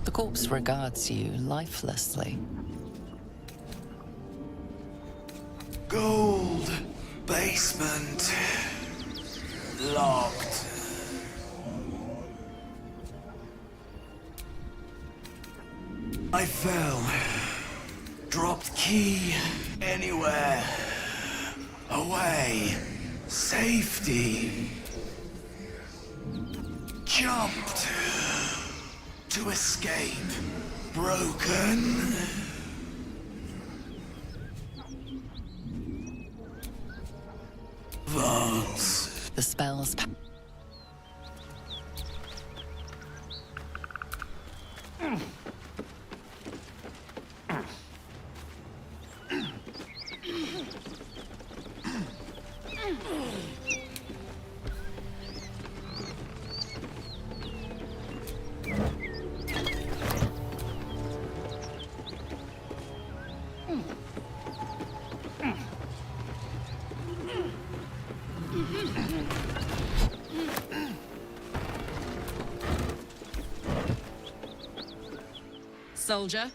The corpse regards you lifelessly. Gold basement locked. I fell. Dropped key anywhere. Away. Safety. Jumped. To escape. Broken. Vaults. The spell's Soldier.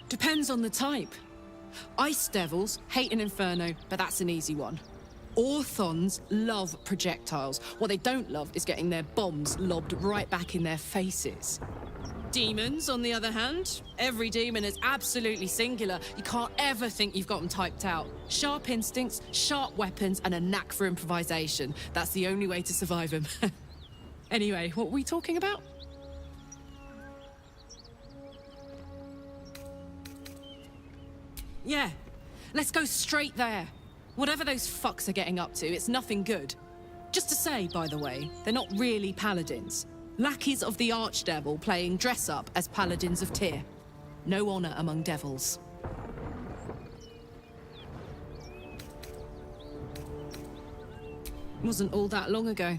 Depends on the type. Ice devils hate an inferno, but that's an easy one. Orthons love projectiles. What they don't love is getting their bombs lobbed right back in their faces. Demons, on the other hand, every demon is absolutely singular. You can't ever think you've got them typed out. Sharp instincts, sharp weapons, and a knack for improvisation. That's the only way to survive them. Anyway, what were we talking about? Yeah, let's go straight there. Whatever those fucks are getting up to, it's nothing good. Just to say, by the way, they're not really paladins. Lackeys of the Archdevil playing dress-up as paladins of Tyr. No honor among devils. Wasn't all that long ago.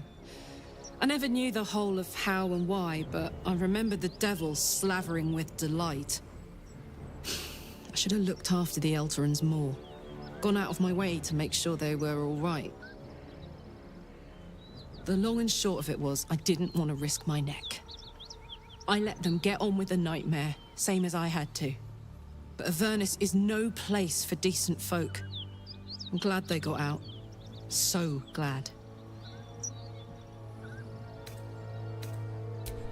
I never knew the whole of how and why, but I remember the devils slavering with delight. I should have looked after the Elterans more. Gone out of my way to make sure they were all right. The long and short of it was, I didn't want to risk my neck. I let them get on with the nightmare, same as I had to. But Avernus is no place for decent folk. I'm glad they got out. So glad.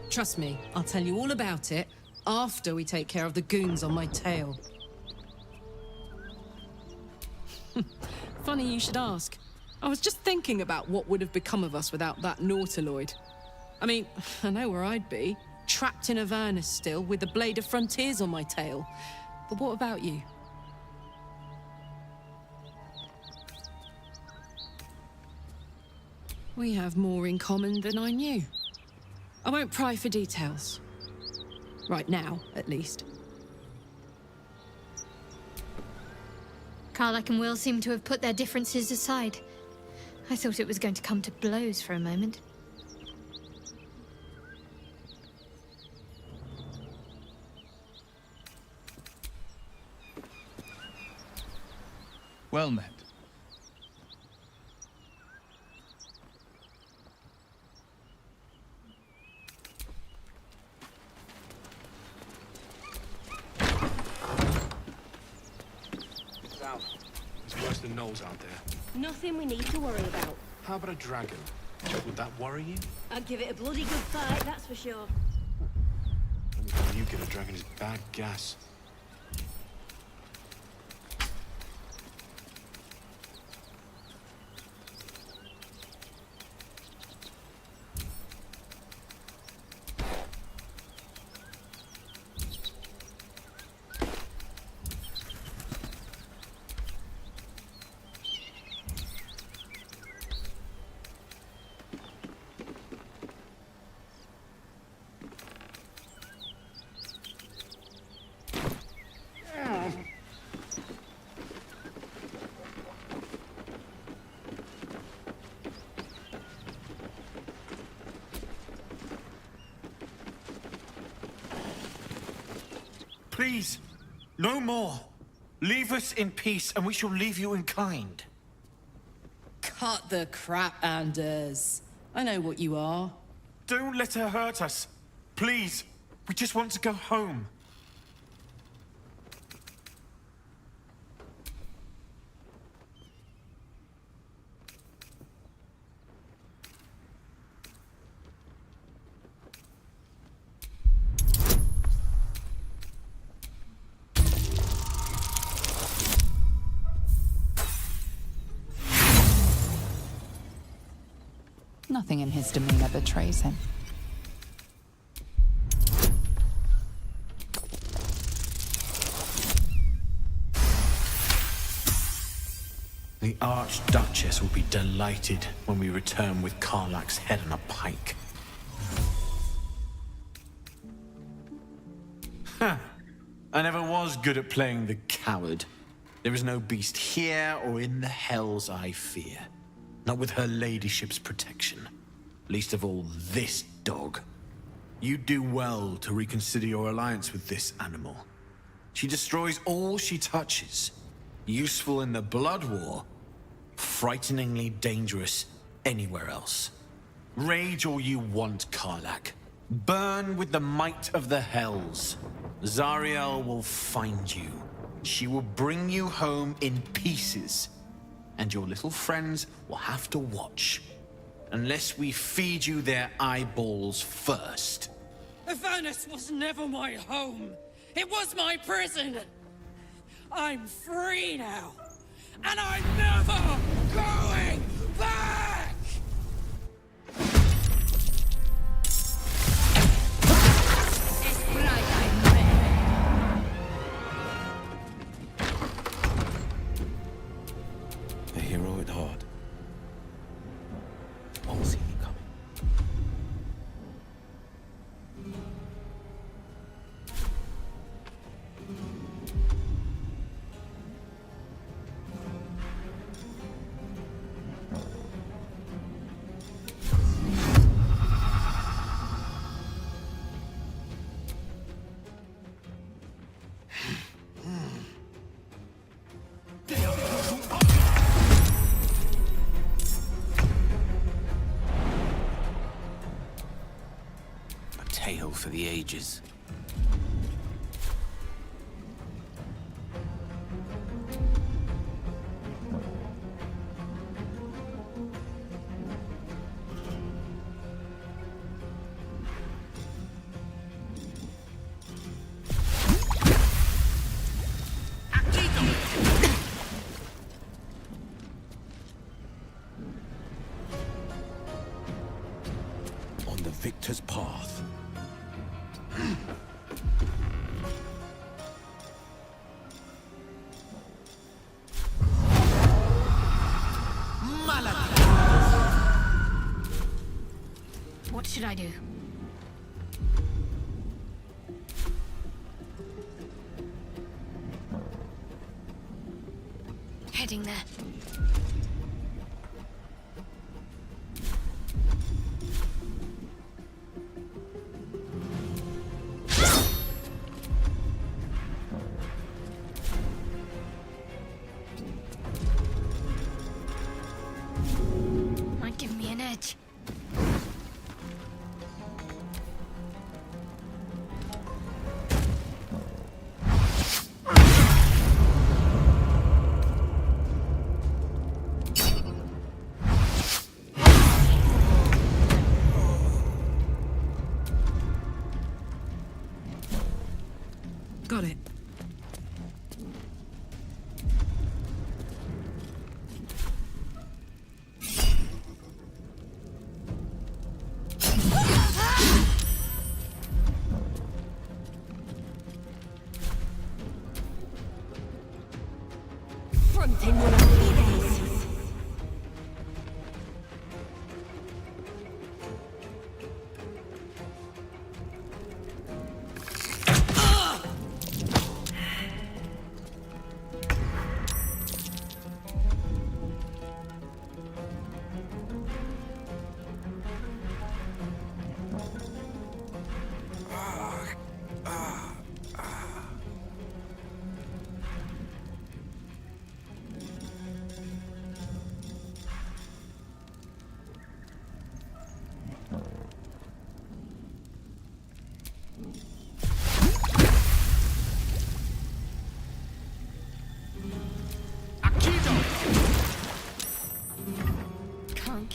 Trust me, I'll tell you all about it after we take care of the goons on my tail. Funny you should ask. I was just thinking about what would have become of us without that Nautiloid. I mean, I know where I'd be. Trapped in Avernus still, with the Blade of Frontiers on my tail. But what about you? We have more in common than I knew. I won't pry for details. Right now, at least. Karlach and Will seem to have put their differences aside. I thought it was going to come to blows for a moment. Well met. It's worse than gnolls out there. Nothing we need to worry about. How about a dragon? Would that worry you? I'd give it a bloody good fight, that's for sure. Only time you get a dragon is bad gas. Please, no more. Leave us in peace, and we shall leave you in kind. Cut the crap, Anders. I know what you are. Don't let her hurt us. Please. We just want to go home. Nothing in his demeanor betrays him. The Archduchess will be delighted when we return with Karlach's head on a pike. Huh. I never was good at playing the coward. There is no beast here or in the hells I fear. Not with her ladyship's protection. Least of all this dog. You do well to reconsider your alliance with this animal. She destroys all she touches. Useful in the blood war. Frighteningly dangerous anywhere else. Rage all you want, Karlach. Burn with the might of the hells. Zariel will find you. She will bring you home in pieces. And your little friends will have to watch. Unless we feed you their eyeballs first. Avernus was never my home. It was my prison. I'm free now. And I'm never going back! A hero at heart. Won't see me coming. Tale for the ages. On the victor's path. What should I do? Heading there. Might give me an edge. Got it. Fronting one of these.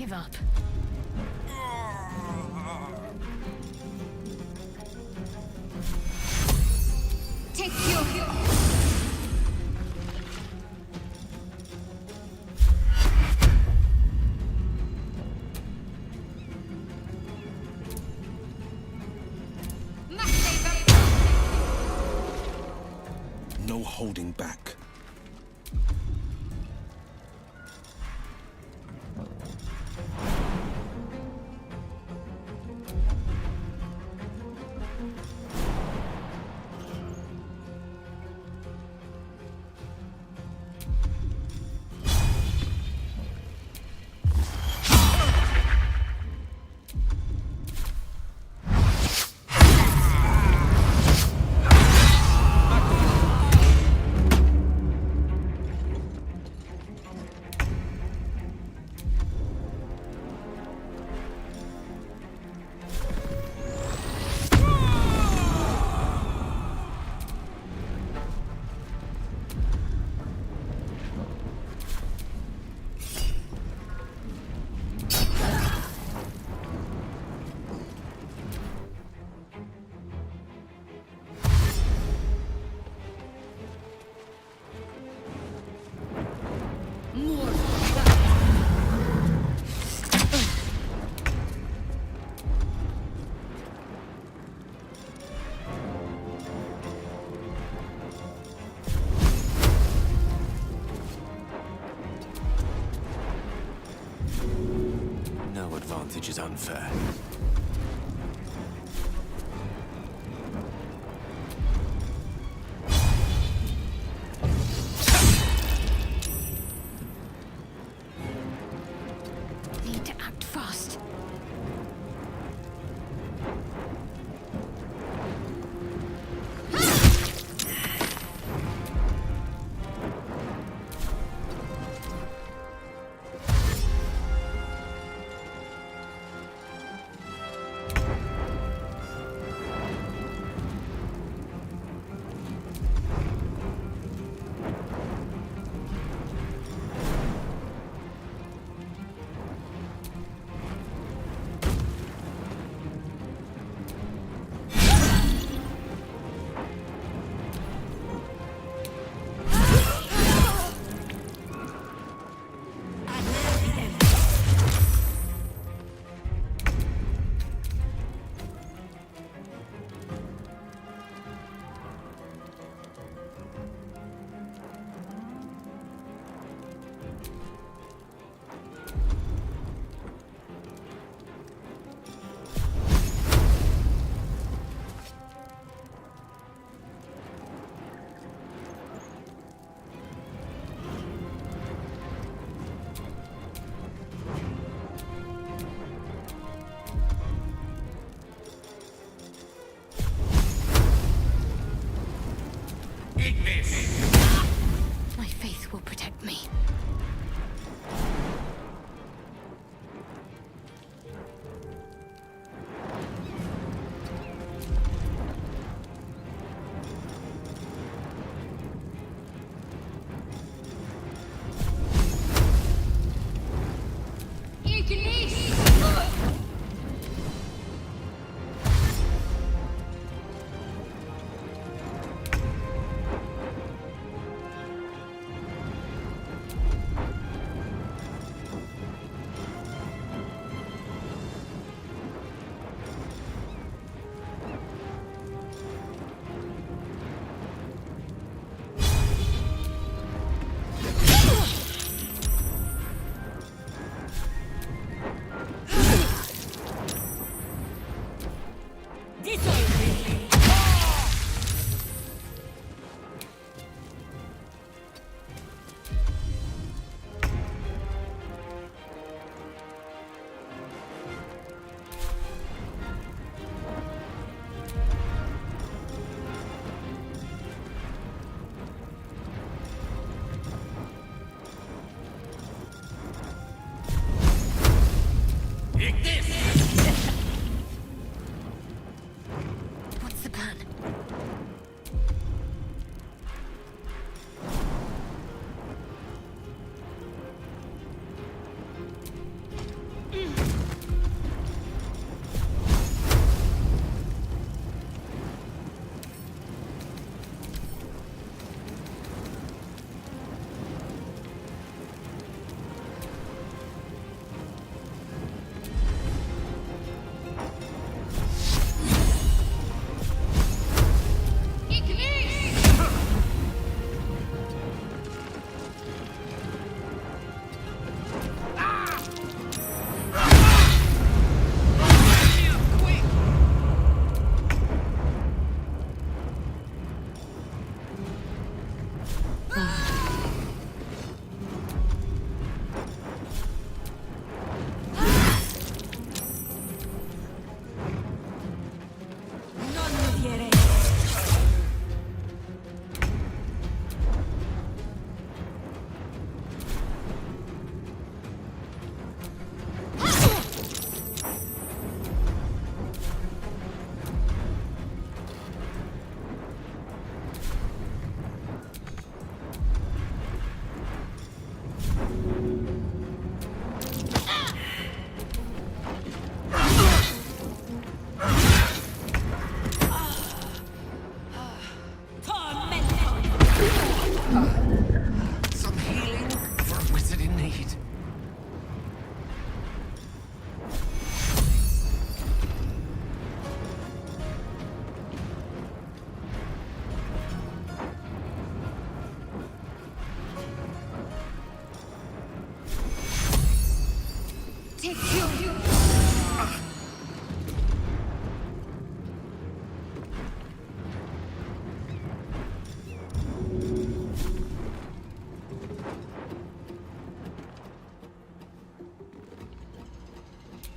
give up. Take your... No holding back. No advantage is unfair. Need to act fast.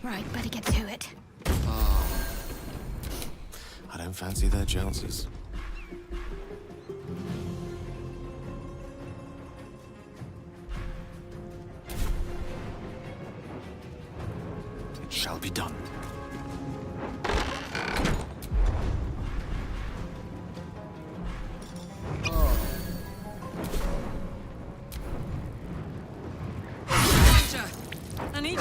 Right, better get to it. I don't fancy their chances. It shall be done. I need you.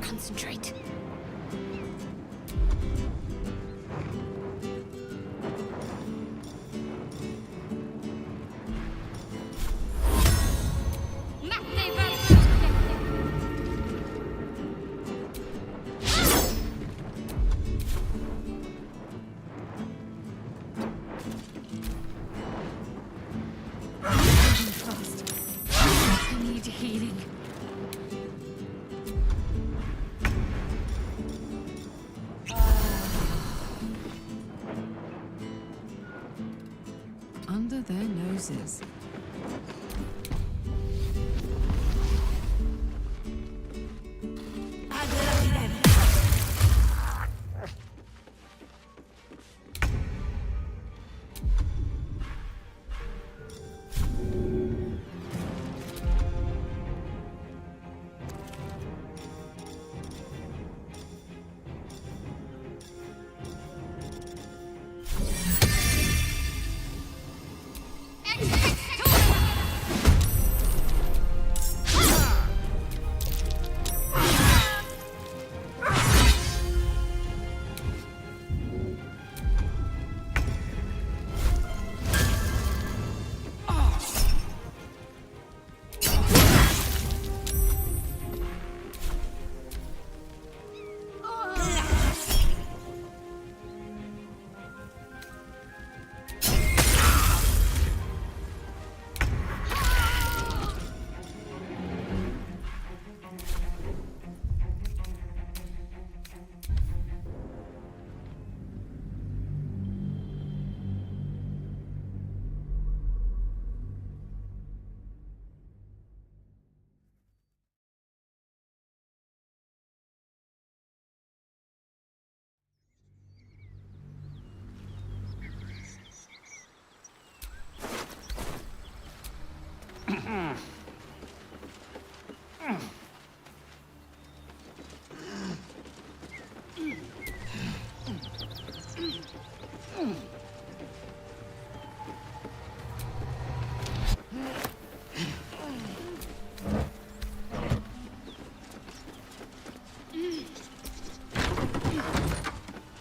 Concentrate. Fast. I need healing. Under their noses.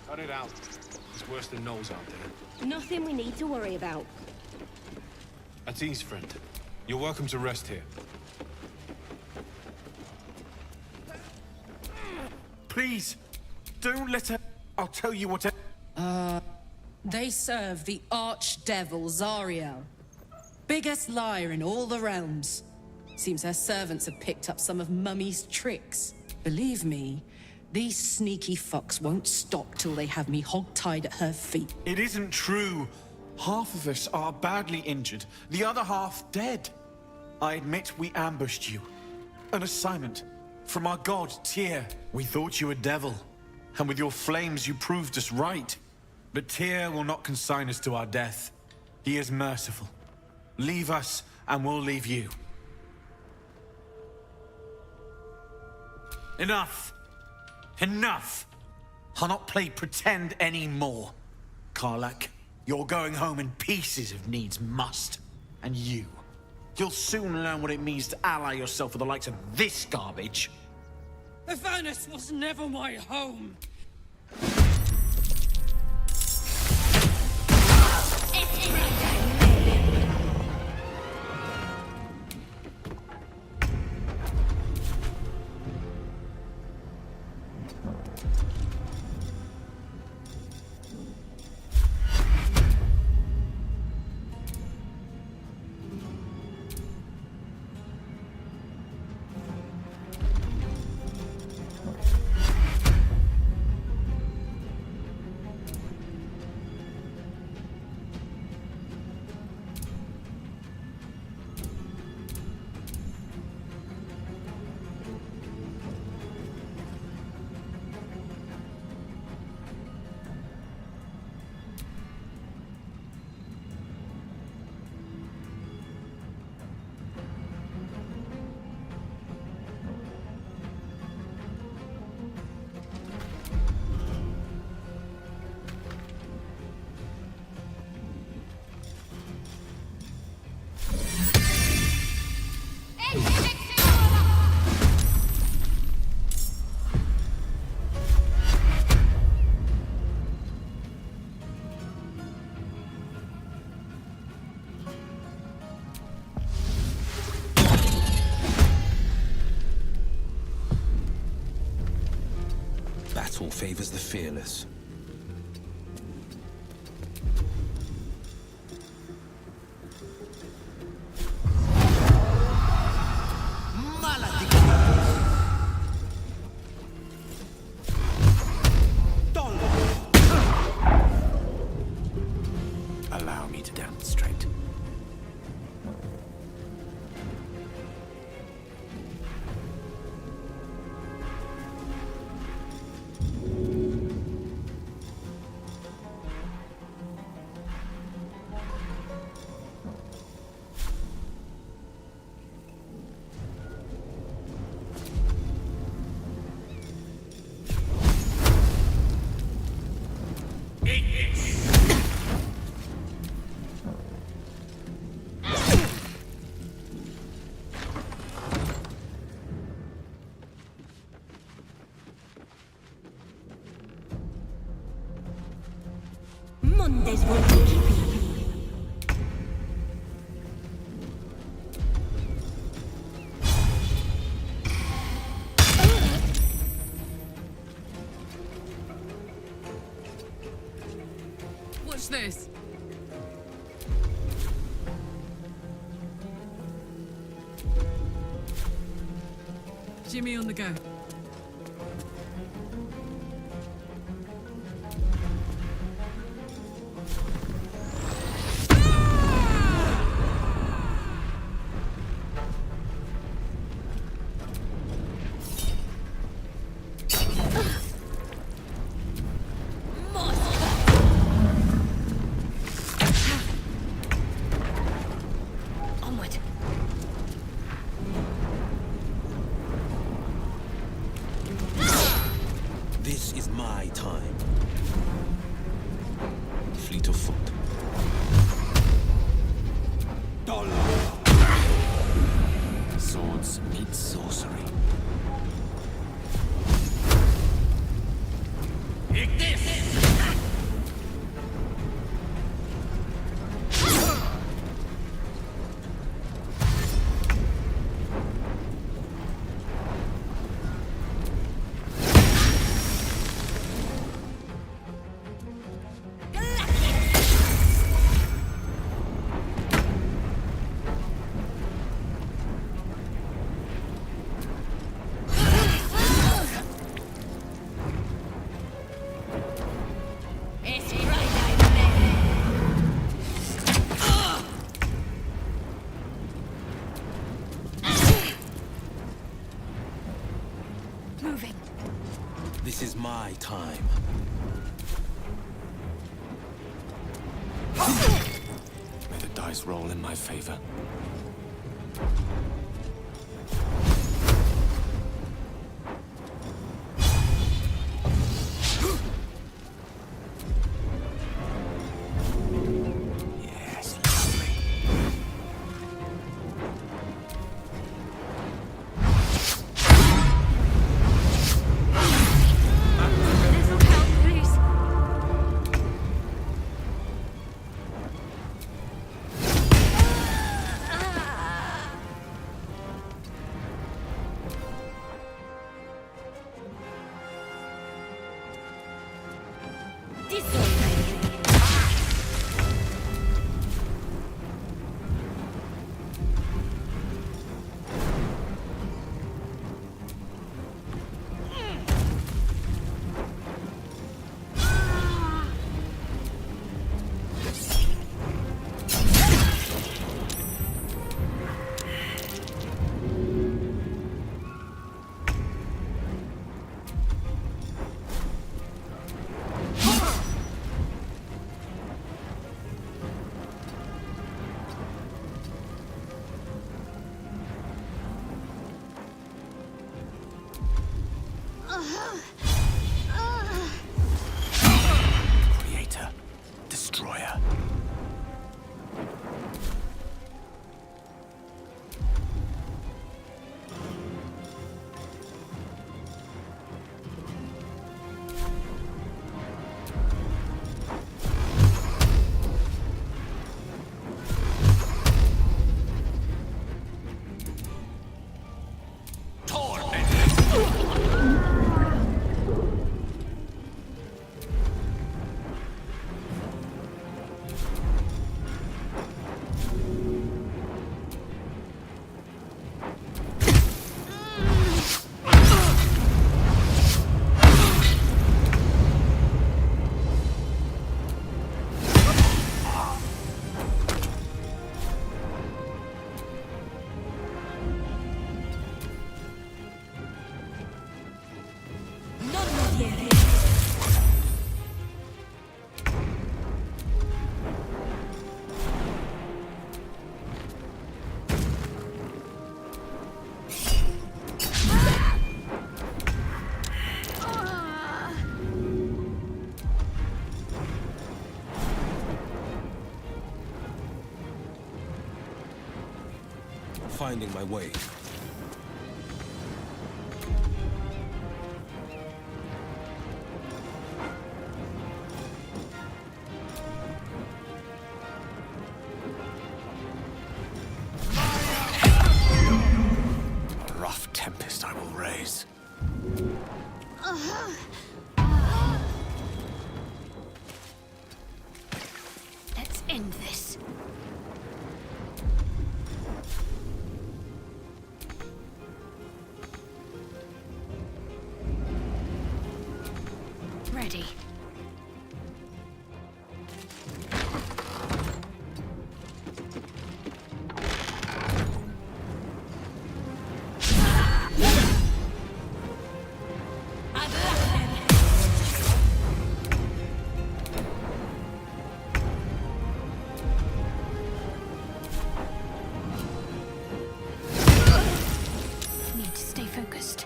Cut it out. It's worse than Knowles out there. Nothing we need to worry about. That's E's friend. You're welcome to rest here. Please, don't let her... I'll tell you what... They serve the archdevil Zariel. Biggest liar in all the realms. Seems her servants have picked up some of Mummy's tricks. Believe me, these sneaky fucks won't stop till they have me hog-tied at her feet. It isn't true. Half of us are badly injured, the other half dead. I admit we ambushed you. An assignment from our god, Tyr. We thought you a devil, and with your flames you proved us right. But Tyr will not consign us to our death. He is merciful. Leave us, and we'll leave you. Enough! Enough! I'll not play pretend anymore. Karlach, you're going home in pieces if needs must. And you'll soon learn what it means to ally yourself with the likes of this garbage. Avernus was never my home! Battle favors the fearless. Allow me to demonstrate. Mondes voltikipi. Watch this. Jimmy on the go. Onward. This is my time. Fleet of foot. Swords meet sorcery. my time. May the dice roll in my favor. Yes, lovely. Little help, please. Creator. Destroyer. Finding my way. A rough tempest I will raise. Let's end this. Ready. Need to stay focused.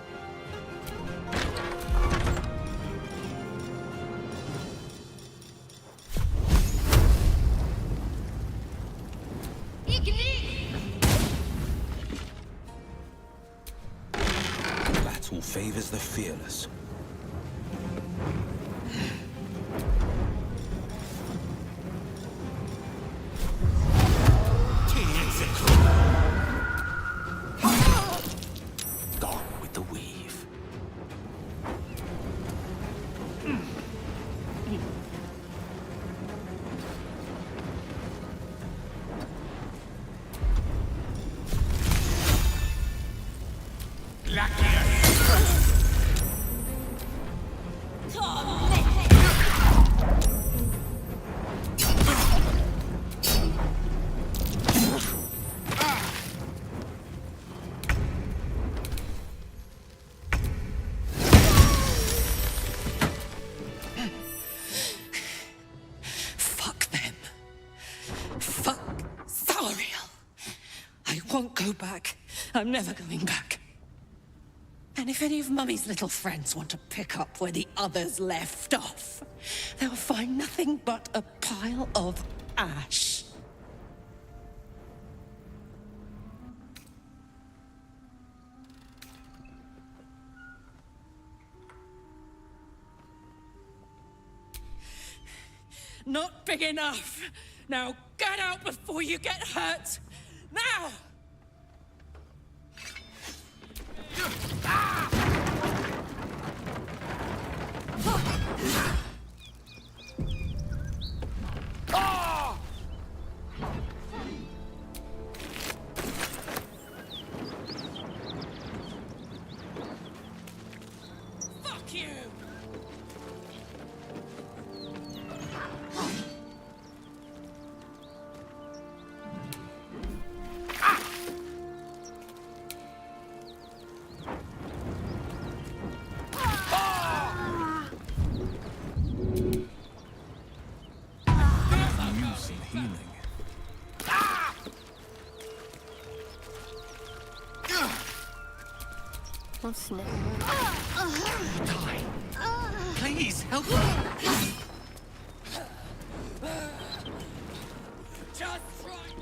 Battle favors the fearless. Gone with the weave. won't go back. I'm never going back. And if any of Mummy's little friends want to pick up where the others left off, they'll find nothing but a pile of ash. Not big enough. Now get out before you get hurt. Now! Fuck you! What's next? Die. Please, help me. Just right,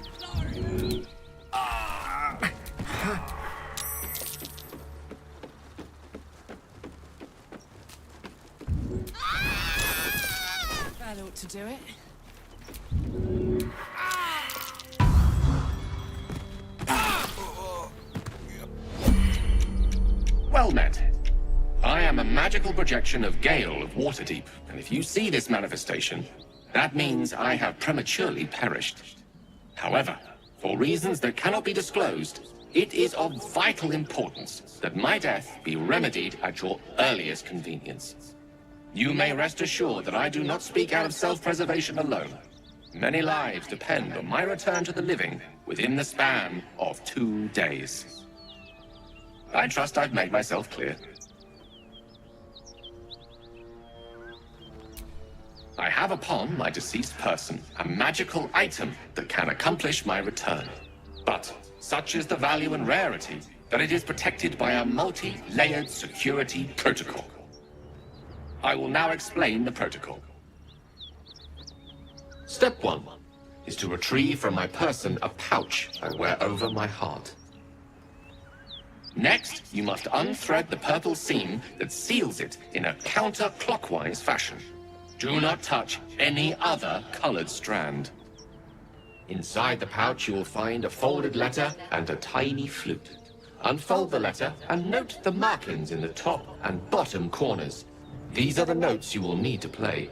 that ought to do it. Well met. I am a magical projection of Gale of Waterdeep, and if you see this manifestation, that means I have prematurely perished. However, for reasons that cannot be disclosed, it is of vital importance that my death be remedied at your earliest convenience. You may rest assured that I do not speak out of self-preservation alone. Many lives depend on my return to the living within the span of 2 days. I trust I've made myself clear. I have upon my deceased person a magical item that can accomplish my return. But such is the value and rarity that it is protected by a multi-layered security protocol. I will now explain the protocol. Step 1 is to retrieve from my person a pouch I wear over my heart. Next, you must unthread the purple seam that seals it in a counterclockwise fashion. Do not touch any other colored strand. Inside the pouch, you will find a folded letter and a tiny flute. Unfold the letter and note the markings in the top and bottom corners. These are the notes you will need to play.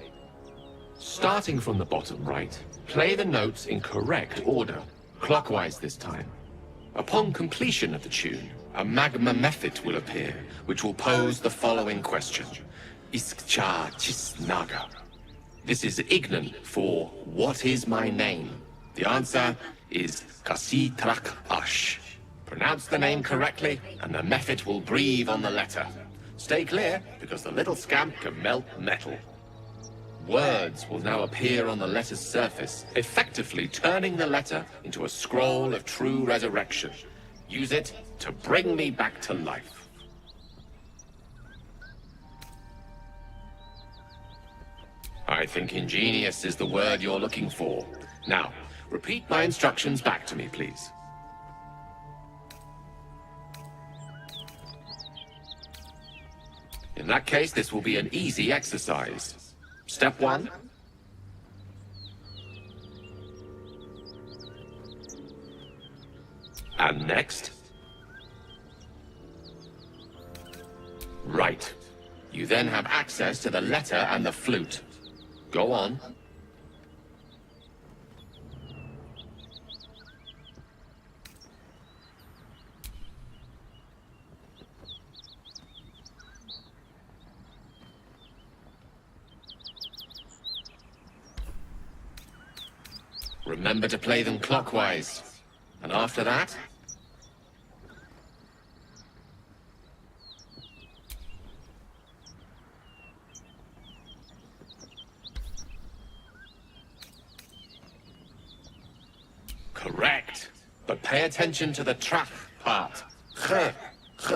Starting from the bottom right, play the notes in correct order, clockwise this time. Upon completion of the tune, a magma method will appear, which will pose the following question. Iskcha Chisnaga. This is Ignan for what is my name? The answer is Kasitrak Ash. Pronounce the name correctly, and the method will breathe on the letter. Stay clear, because the little scamp can melt metal. Words will now appear on the letter's surface, effectively turning the letter into a scroll of true resurrection. Use it to bring me back to life. I think ingenious is the word you're looking for. Now, repeat my instructions back to me, please. In that case, this will be an easy exercise. Step 1. And next. Right. You then have access to the letter and the flute. Go on. Remember to play them clockwise. And after that? Correct. But pay attention to the trach part. Ch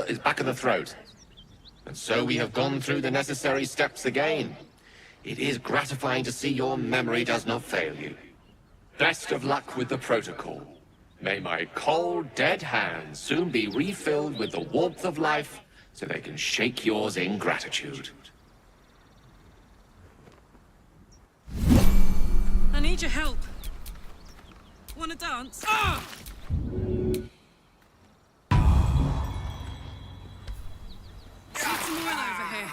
is back of the throat. And so we have gone through the necessary steps again. It is gratifying to see your memory does not fail you. Best of luck with the protocol. May my cold, dead hands soon be refilled with the warmth of life so they can shake yours in gratitude. I need your help. Wanna dance? Ah! Get some oil over here.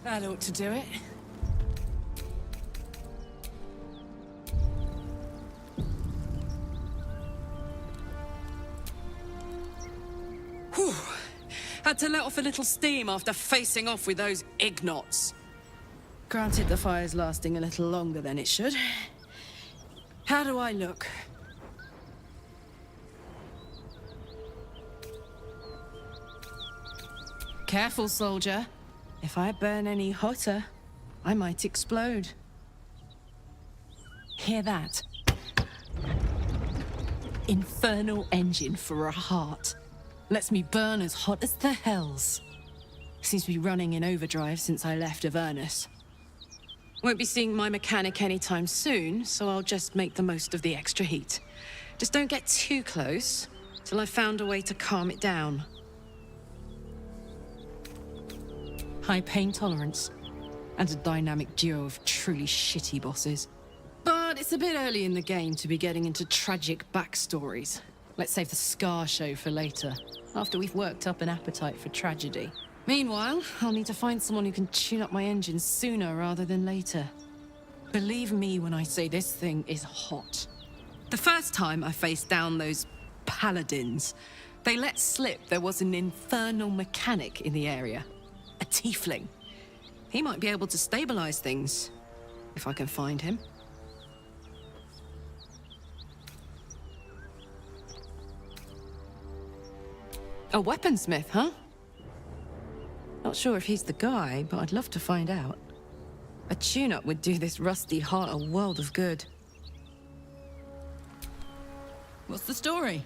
That ought to do it. Whew. Had to let off a little steam after facing off with those ignots. Granted, the fire's lasting a little longer than it should. How do I look? Careful, soldier. If I burn any hotter, I might explode. Hear that? Infernal engine for a heart. Lets me burn as hot as the hells. Seems to be running in overdrive since I left Avernus. Won't be seeing my mechanic anytime soon, so I'll just make the most of the extra heat. Just don't get too close, till I've found a way to calm it down. High pain tolerance, and a dynamic duo of truly shitty bosses. But it's a bit early in the game to be getting into tragic backstories. Let's save the Scar show for later, after we've worked up an appetite for tragedy. Meanwhile, I'll need to find someone who can tune up my engine sooner rather than later. Believe me when I say this thing is hot. The first time I faced down those paladins, they let slip there was an infernal mechanic in the area. A tiefling. He might be able to stabilize things, if I can find him. A weaponsmith, huh? Not sure if he's the guy, but I'd love to find out. A tune-up would do this rusty heart a world of good. What's the story?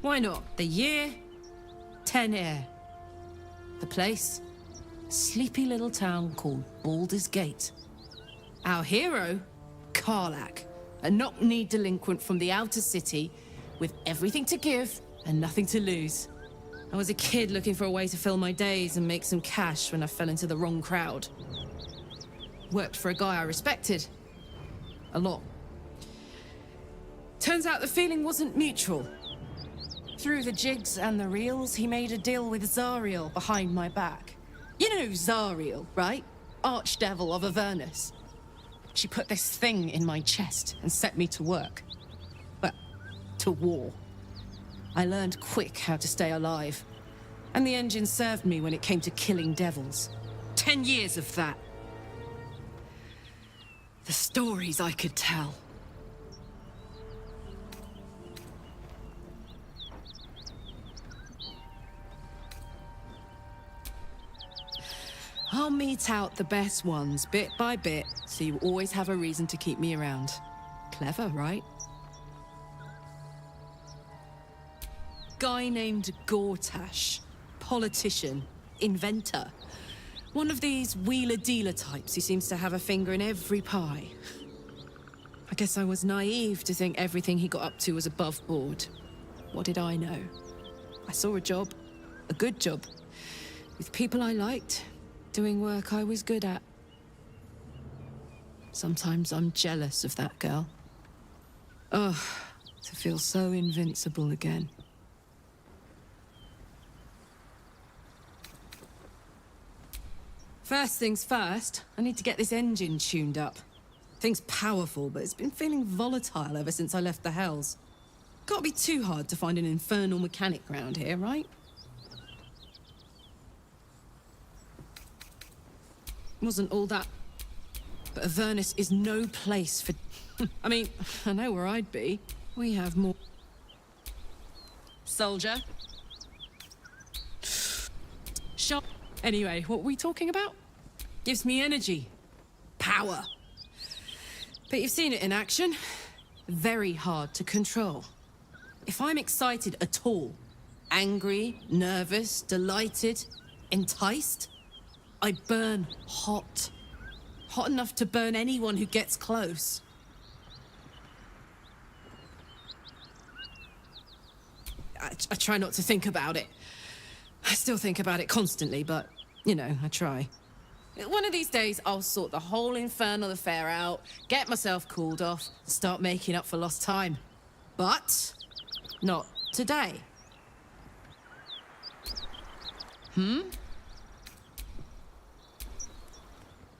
Why not? The year? 10 air. The place? Sleepy little town called Baldur's Gate. Our hero? Karlach. A knock-knee delinquent from the outer city with everything to give and nothing to lose. I was a kid looking for a way to fill my days and make some cash when I fell into the wrong crowd. Worked for a guy I respected. A lot. Turns out the feeling wasn't mutual. Through the jigs and the reels, he made a deal with Zariel behind my back. You know Zariel, right? Archdevil of Avernus. She put this thing in my chest and set me to work. Well, to war. I learned quick how to stay alive. And the engine served me when it came to killing devils. 10 years of that. The stories I could tell. I'll mete out the best ones bit by bit, so you always have a reason to keep me around. Clever, right? Guy named Gortash. Politician. Inventor. One of these wheeler-dealer types who seems to have a finger in every pie. I guess I was naive to think everything he got up to was above board. What did I know? I saw a job. A good job. With people I liked. Doing work I was good at. Sometimes I'm jealous of that girl. Ugh, to feel so invincible again. First things first, I need to get this engine tuned up. Thing's powerful, but it's been feeling volatile ever since I left the Hells. Can't be too hard to find an infernal mechanic round here, right? Wasn't all that. But Avernus is no place for... I mean, I know where I'd be. We have more... Soldier. Shot. Anyway, what were we talking about? Gives me energy. Power. But you've seen it in action. Very hard to control. If I'm excited at all, angry, nervous, delighted, enticed, I burn hot. Hot enough to burn anyone who gets close. I try not to think about it. I still think about it constantly, but, you know, I try. One of these days, I'll sort the whole infernal affair out, get myself cooled off, and start making up for lost time. But not today.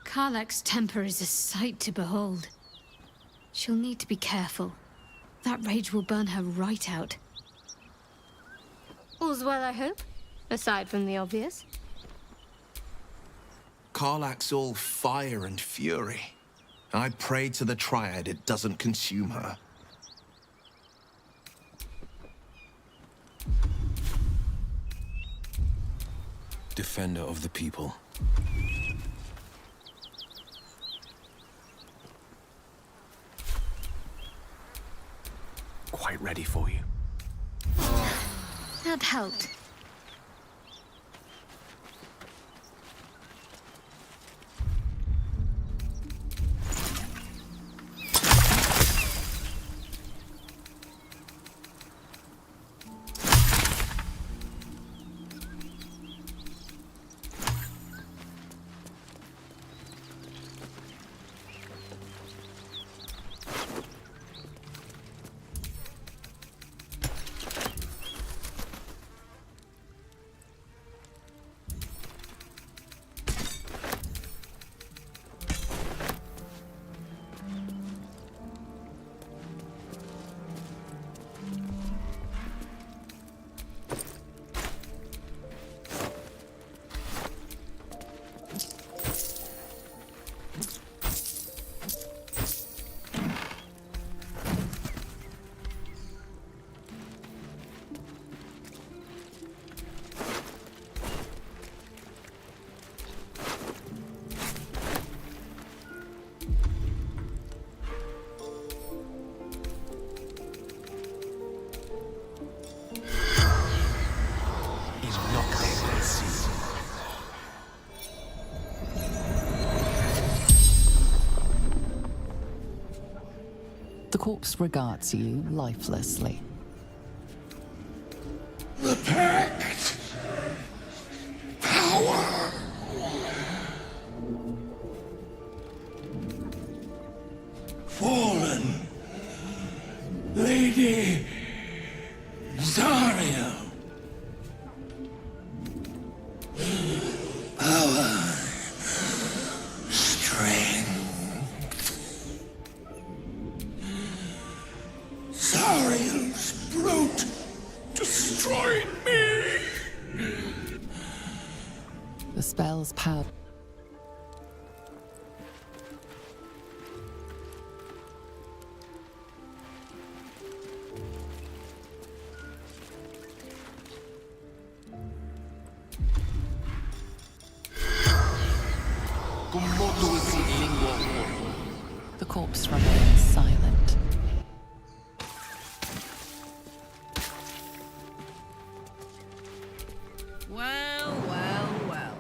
Karlach's temper is a sight to behold. She'll need to be careful. That rage will burn her right out. All's well, I hope? Aside from the obvious. Karlach's all fire and fury. I pray to the Triad it doesn't consume her. Defender of the people. Quite ready for you. That helped. The corpse regards you lifelessly. The Pact! Power! Fallen! Lady Zarya! Power! Strength! Zariel's brute destroyed me! The spell's power. The corpse remains silent. Well, well, well.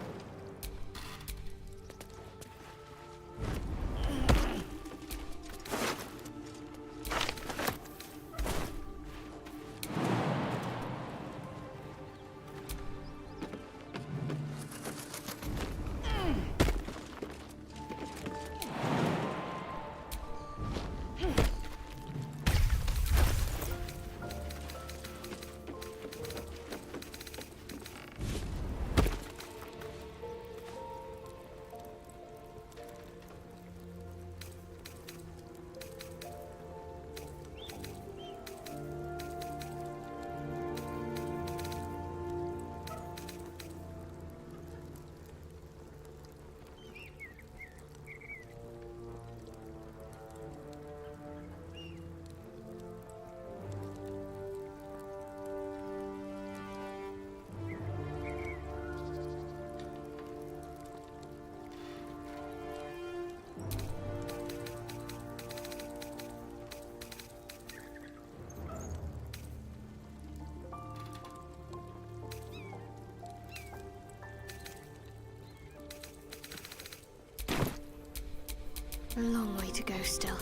A long way to go still.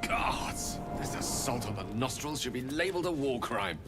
Gods! This assault on the nostrils should be labeled a war crime.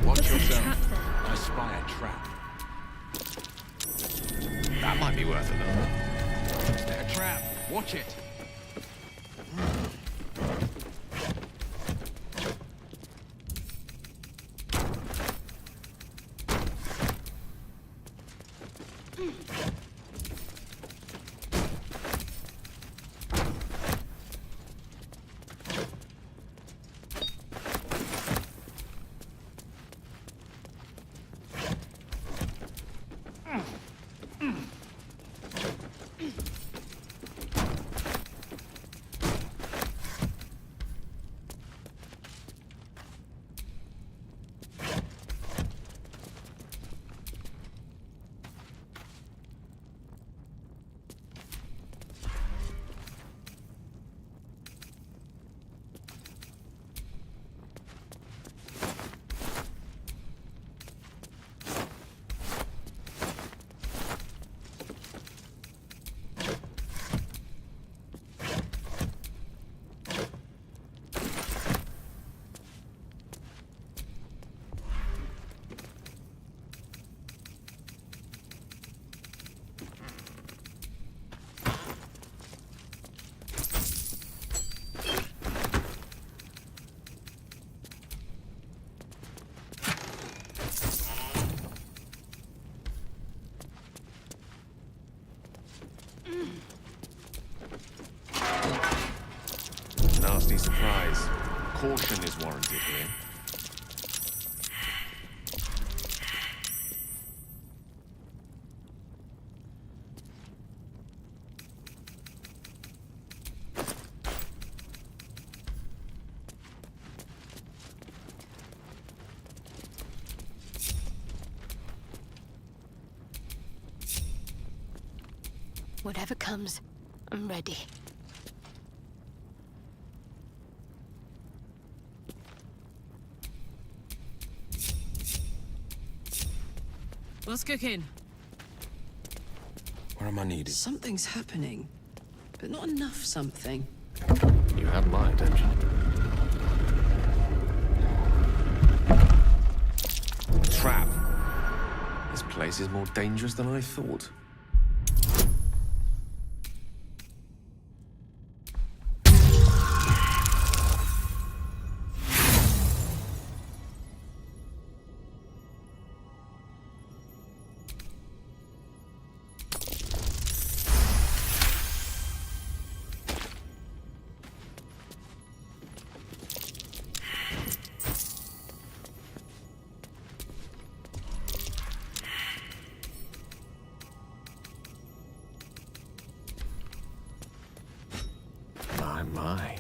Watch yourself. I spy a trap. That might be worth a look. Is there a trap? Watch it. Nasty surprise. Caution is warranted here. Whatever comes, I'm ready. What's cooking? Where am I needed? Something's happening, but not enough something. You have my attention. Trap. This place is more dangerous than I thought. My.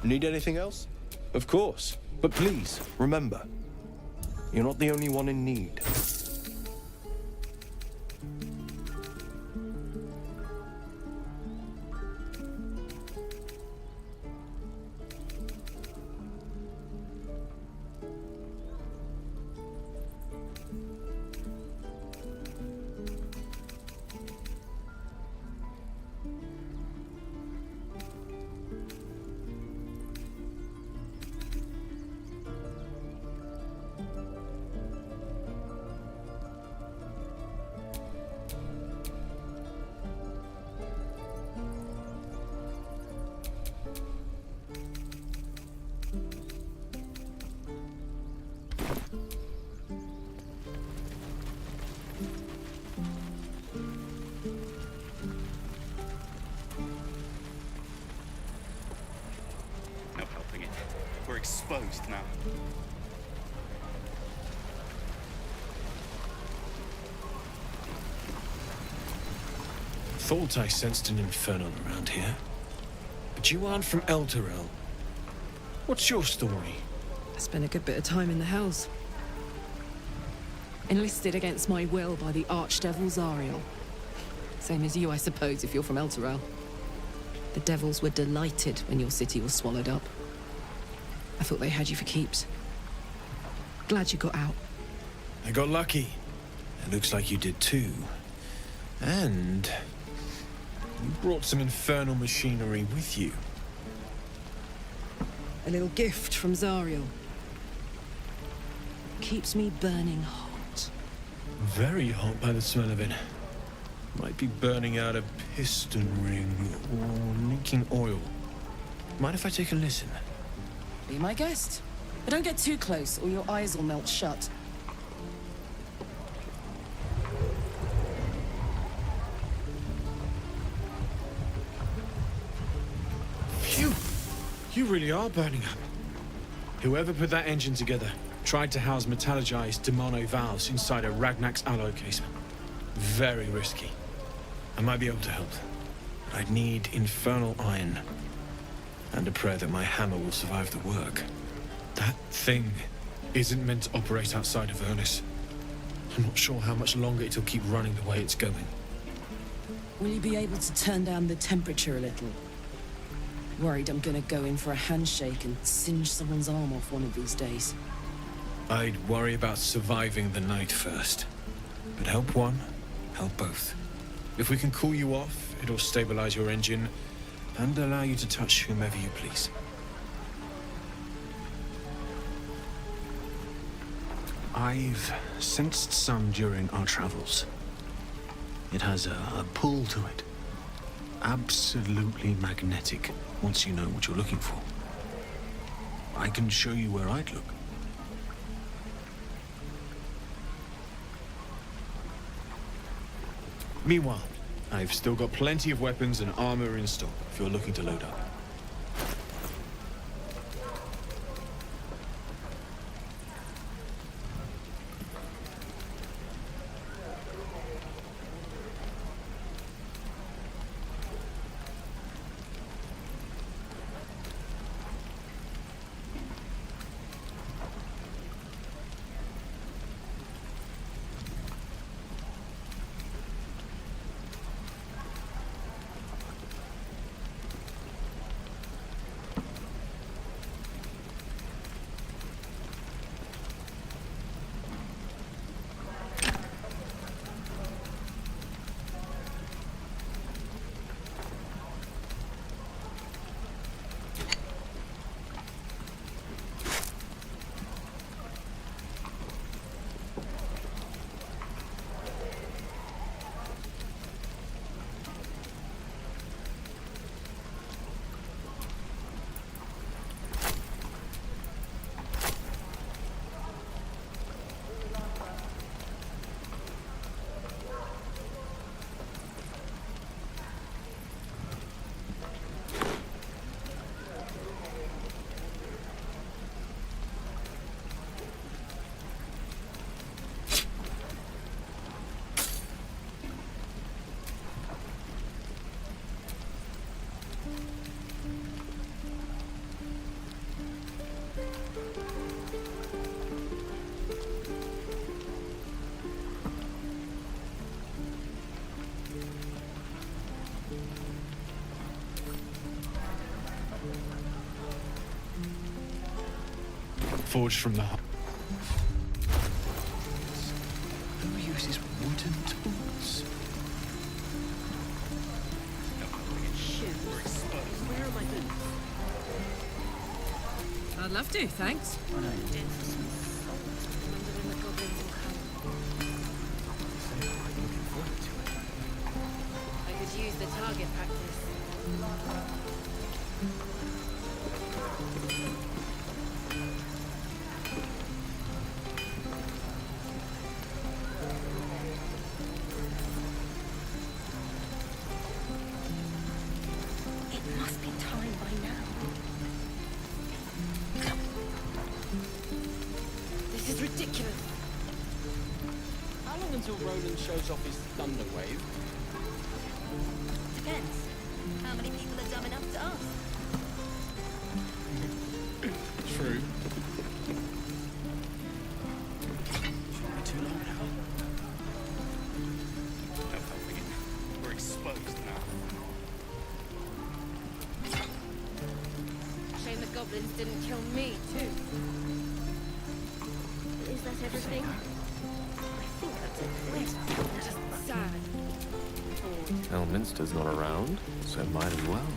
Need anything else? Of course. But please, remember, you're not the only one in need. exposed now. Thought I sensed an infernal around here. But you aren't from Elturel. What's your story? I spent a good bit of time in the Hells. Enlisted against my will by the Archdevil Zariel. Same as you, I suppose, if you're from Elturel. The devils were delighted when your city was swallowed up. I thought they had you for keeps. Glad you got out. I got lucky. It looks like you did too. And you brought some infernal machinery with you. A little gift from Zariel. Keeps me burning hot. Very hot by the smell of it. Might be burning out a piston ring or leaking oil. Mind if I take a listen? Be my guest. But don't get too close or your eyes will melt shut. Phew! You really are burning up. Whoever put that engine together tried to house metallurgized Demano valves inside a Ragnak's alloy case. Very risky. I might be able to help. I'd need infernal iron. And a prayer that my hammer will survive the work. That thing isn't meant to operate outside of Vernus. I'm not sure how much longer it'll keep running the way it's going. Will you be able to turn down the temperature a little? Worried I'm gonna go in for a handshake and singe someone's arm off one of these days. I'd worry about surviving the night first. But help one, help both. If we can cool you off, it'll stabilize your engine and allow you to touch whomever you please. I've sensed some during our travels. It has a pull to it. Absolutely magnetic, once you know what you're looking for. I can show you where I'd look. Meanwhile, I've still got plenty of weapons and armor in stock if you're looking to load up. Forged from the heart. Who uses wooden tools? I'd love to, thanks. I could use the target practice. It must be time by now. until Roland shows off his thunder wave. Depends. How many people are dumb enough to ask? True. Shouldn't be too long now. We're exposed now. Shame the goblins didn't kill me, too. Is that everything? I think that's it. Just sad. Elminster's not around, so might as well.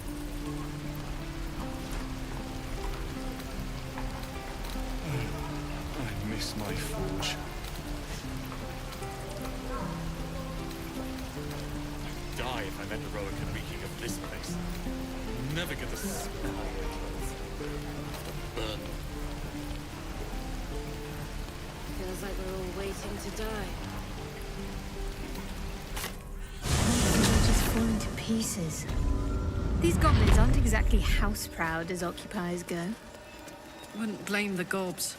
I miss my forge. I'd die if I met Eroica reeking of this place. I'd never get the smell of it. Burn. Feels like we're all waiting to die. Just falling to pieces. These goblins aren't exactly house-proud as occupiers go. Wouldn't blame the gobs.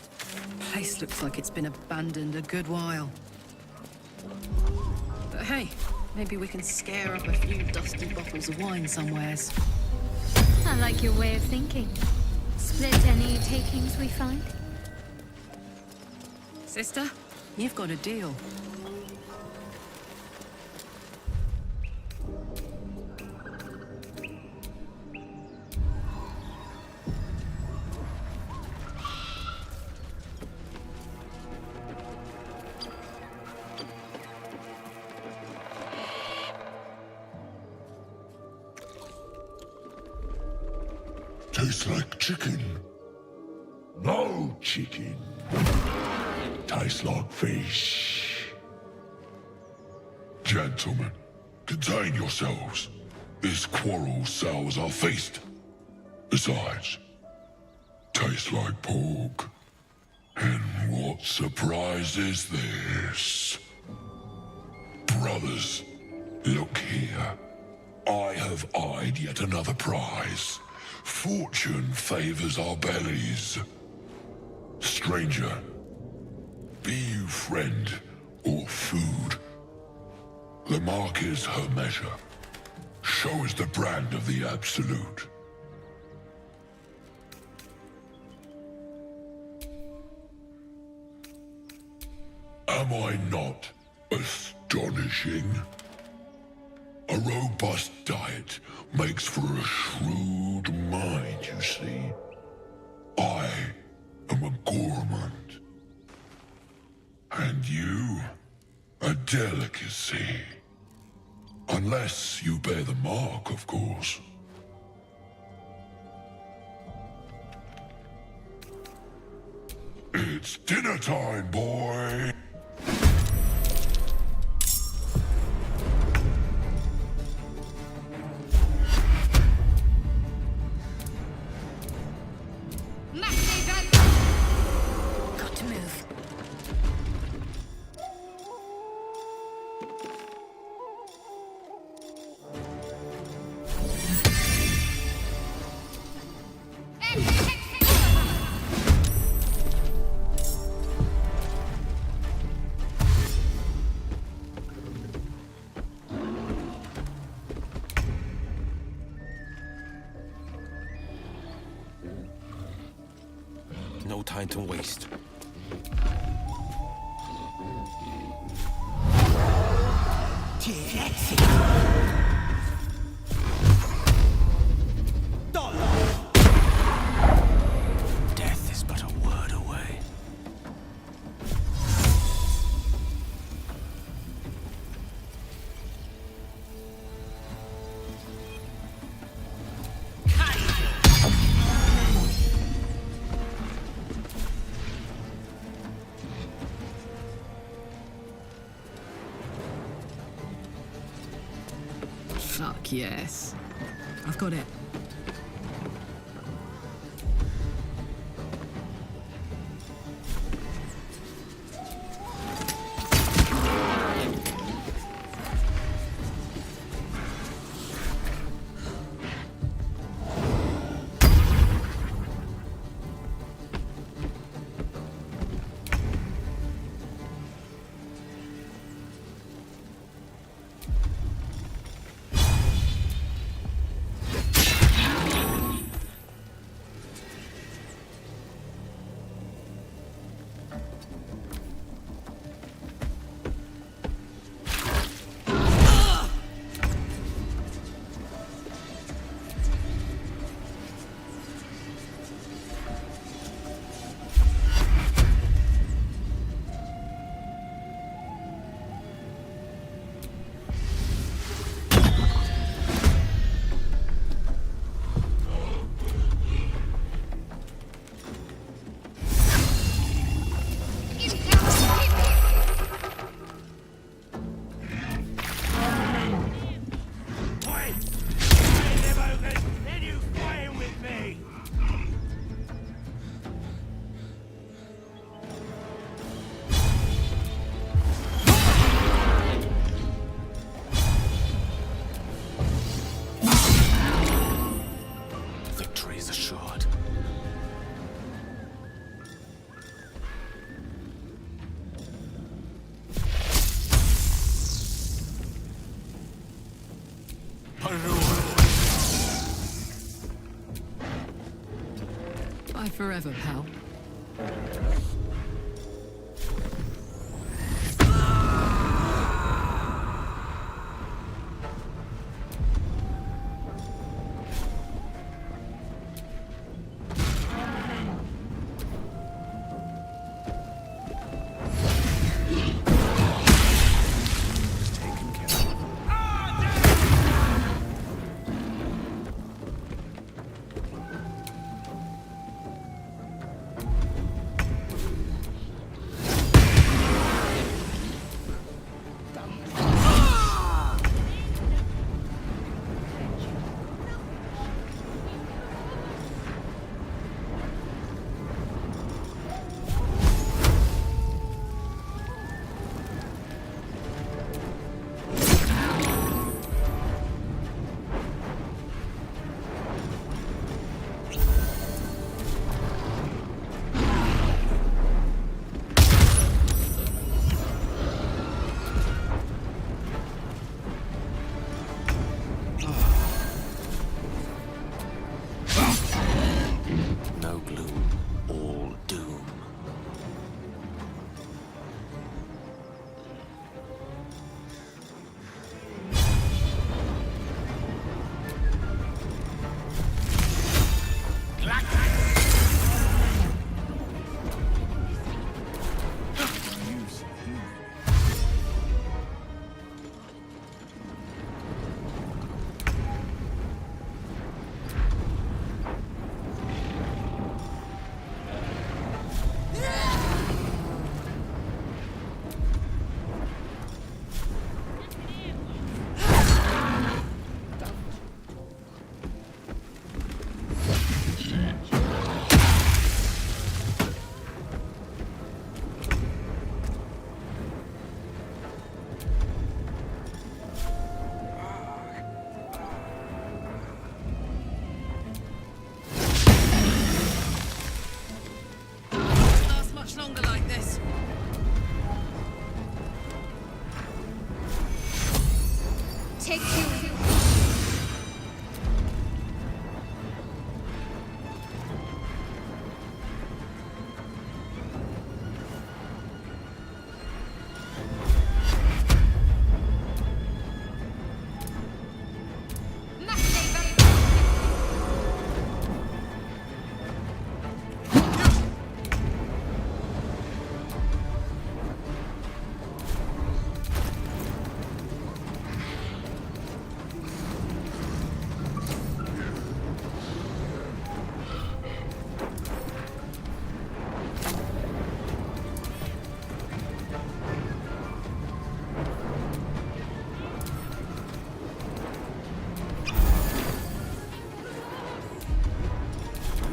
Place looks like it's been abandoned a good while. But hey, maybe we can scare up a few dusty bottles of wine somewheres. I like your way of thinking. Split any takings we find? Sister, you've got a deal. Tastes like chicken. No chicken. Tastes like fish. Gentlemen, contain yourselves. This quarrel sours our feast. Besides, tastes like pork. And what surprise is this? Brothers, look here. I have eyed yet another prize. Fortune favors our bellies. Stranger, be you friend or food. The mark is her measure. Show is the brand of the absolute. Am I not astonishing? A robust diet makes for a shrewd mind, you see. I am a gourmand. And you, a delicacy. Unless you bear the mark, of course. It's dinner time, boy! Got to move. No time to waste. Death is but a word away. Fuck yes. I've got it. forever, pal. No gloom, all doom. Much longer like this. Take two.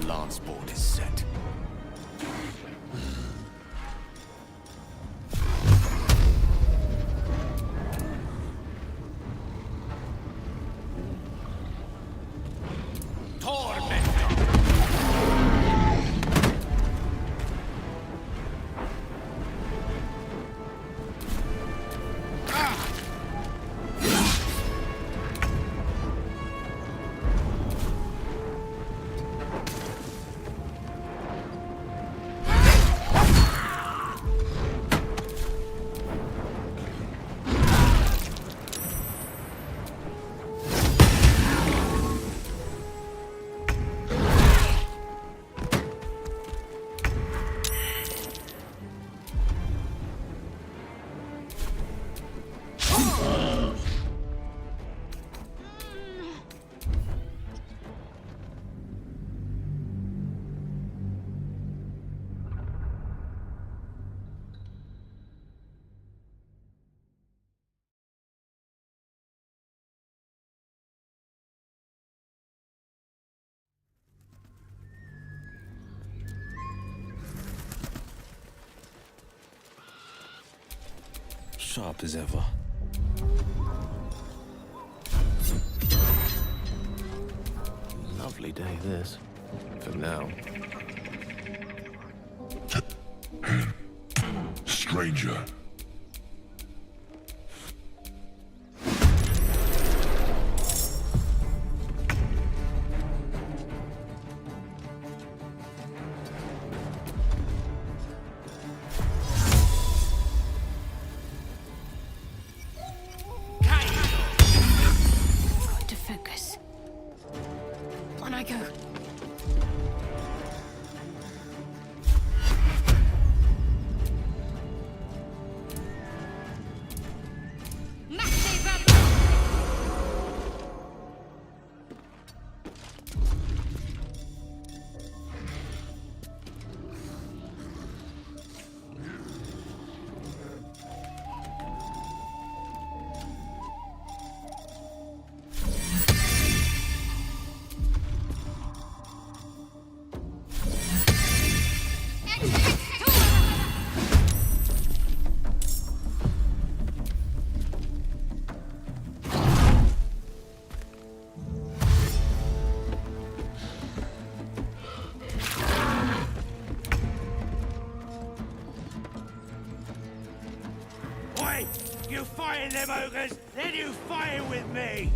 Lance board is set. Sharp as ever. Lovely day, this. For now. Stranger. fighting them ogres, then you fight with me!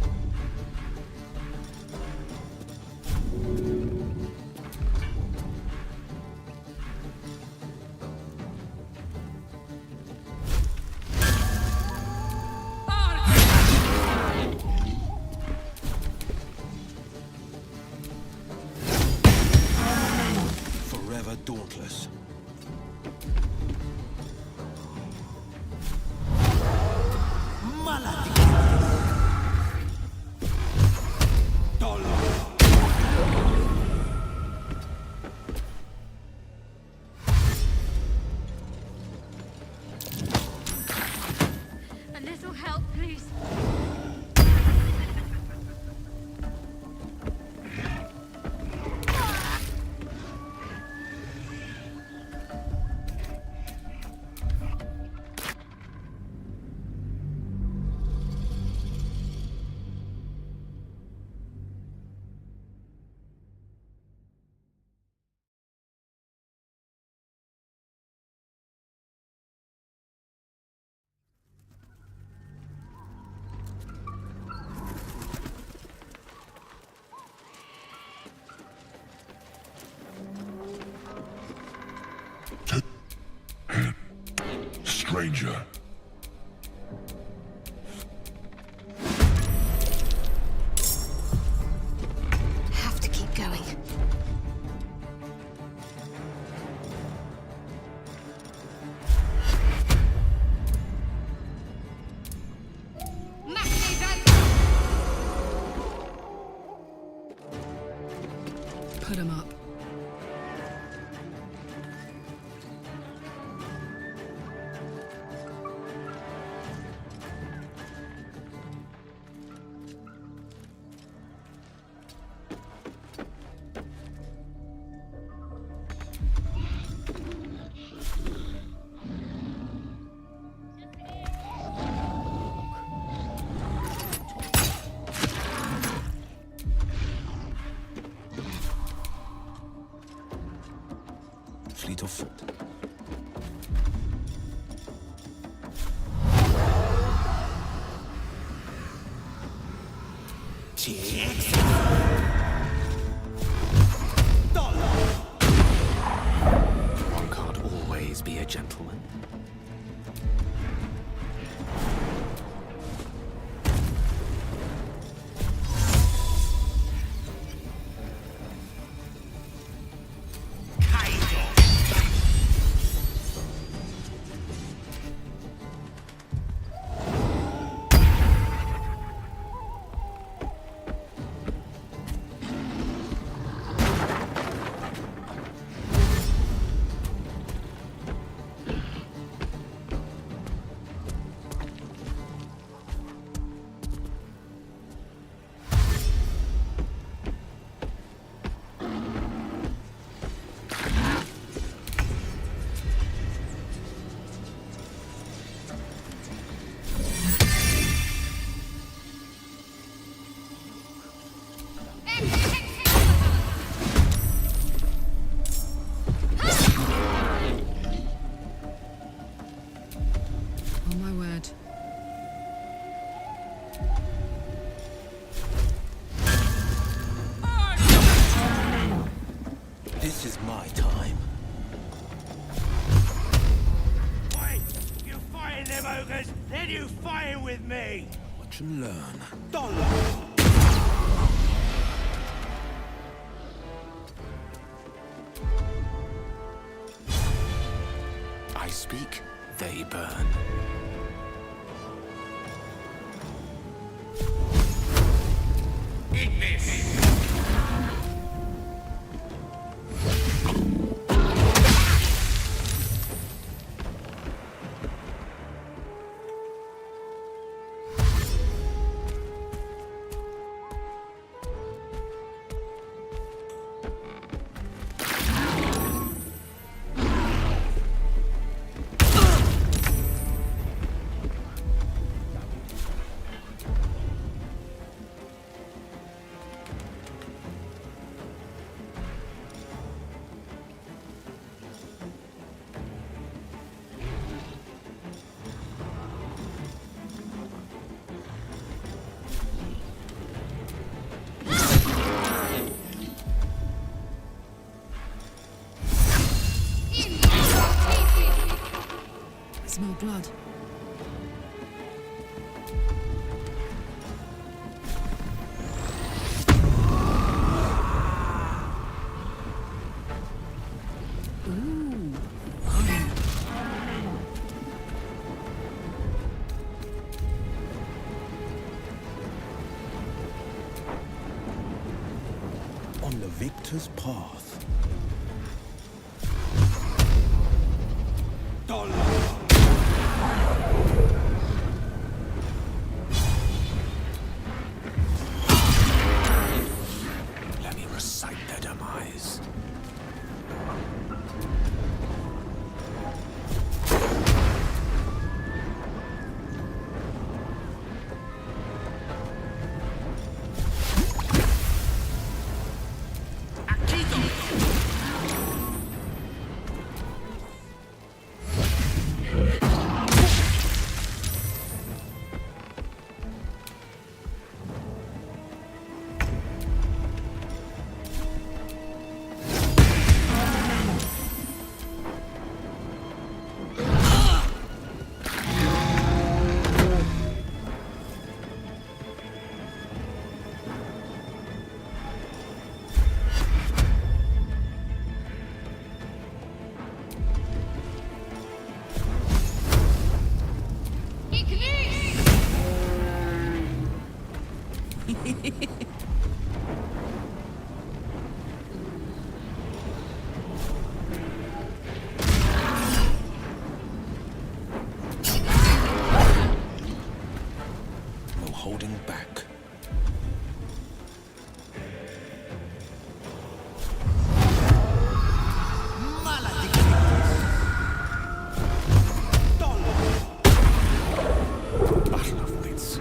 Forever dauntless. A little help, please. Stranger. Have to keep going. Put him up. Fleet of foot. One can't always be a gentleman. Oh my word. This is my time. Wait! You fighting them ogres, then you fight with me! Watch and learn. I speak, they burn. Eat this! blood. On the victor's path. Let me recite their demise. No holding back. Battle of wits.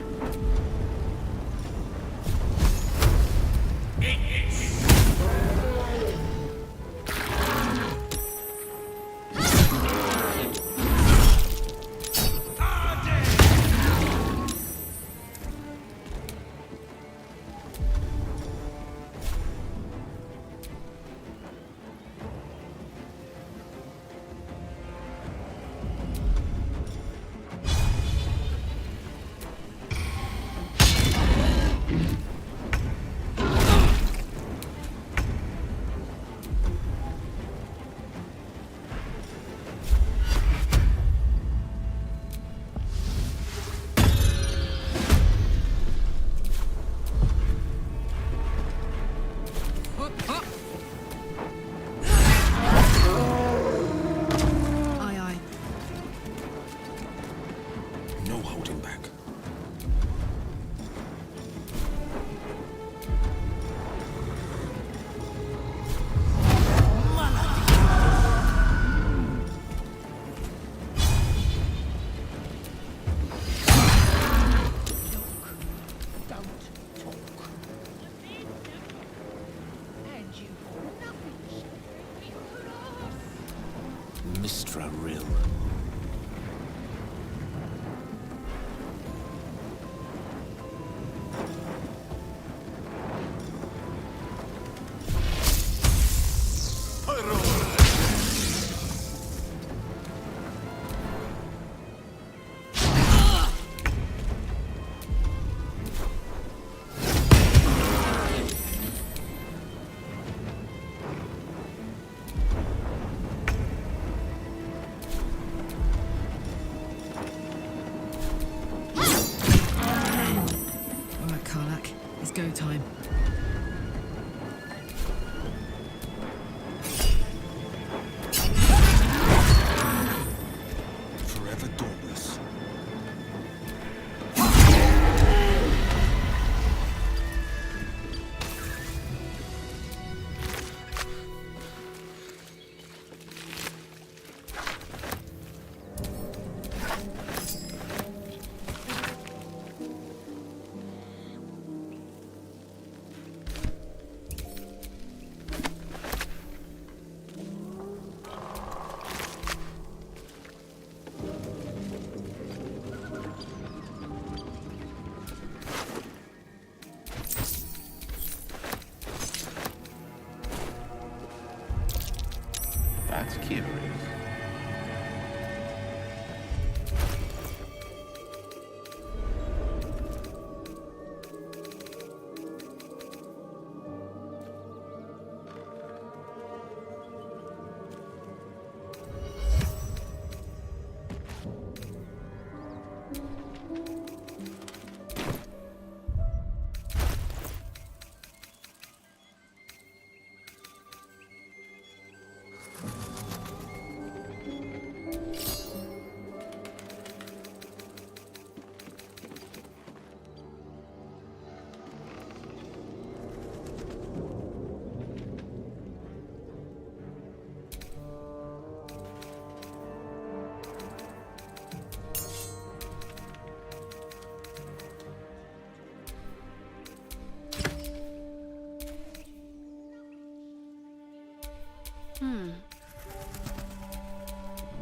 Aye, aye. No holding back. Mistra Rill. All right, Karlach, it's go time. Forever dauntless. That's curious.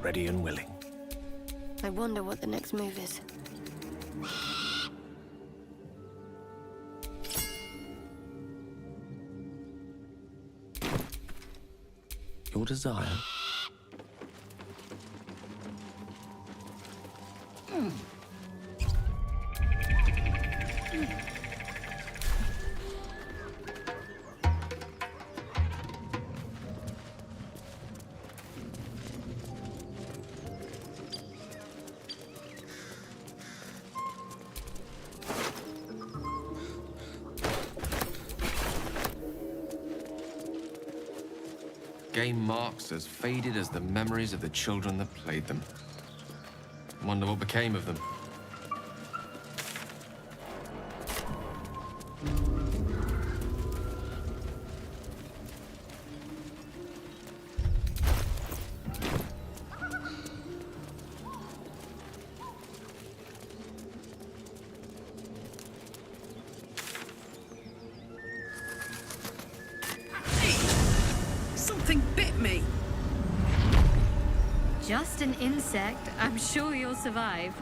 Ready and willing. I wonder what the next move is. Your desire. Game marks as faded as the memories of the children that played them. Wonder what became of them. Something bit me. Just an insect. I'm sure you'll survive.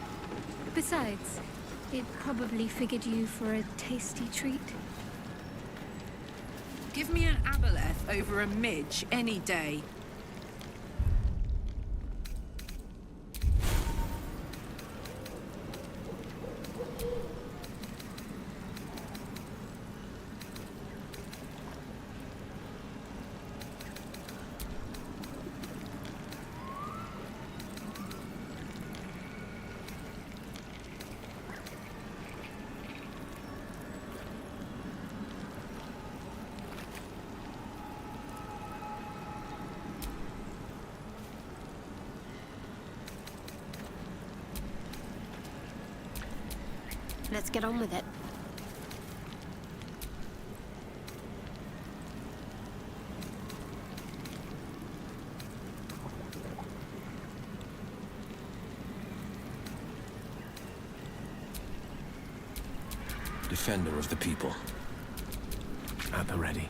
Besides, it probably figured you for a tasty treat. Give me an aboleth over a midge any day. Let's get on with it. Defender of the people. At the ready.